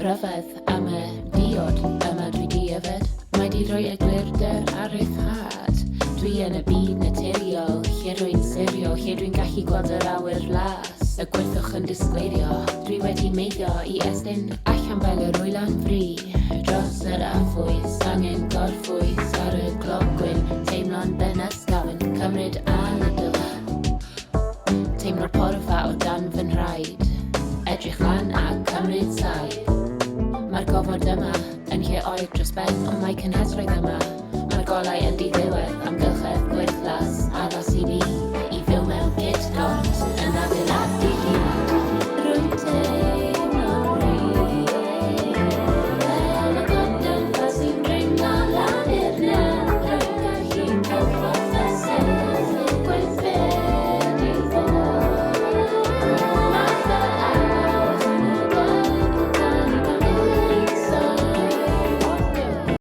Rhyfedd am y diod yma dwi di yfed. Mae di roi eglurder ar ryddhad. Dwi yn y byd naturiol, lle rwy'n sirio, lle dwi'n gallu gweld yr awyr las. Y gwerthwch yn disgleirio, dwi wedi meiddio i estyn allan fel yr wylan fri. Dros yr affwys, angen gorffwys ar y glogwyn, teimlo'n ben ysgafn, cymryd anadl. Teimlo'r porfa o dan fy nhraed, edrych lan a cymryd saib. Mae'r gofod yma yn lle oer dros ben, ond mae cynhesrwydd yma. Mae'r golau yn diddiwedd, amgylchedd, gweithlas, addas i fi.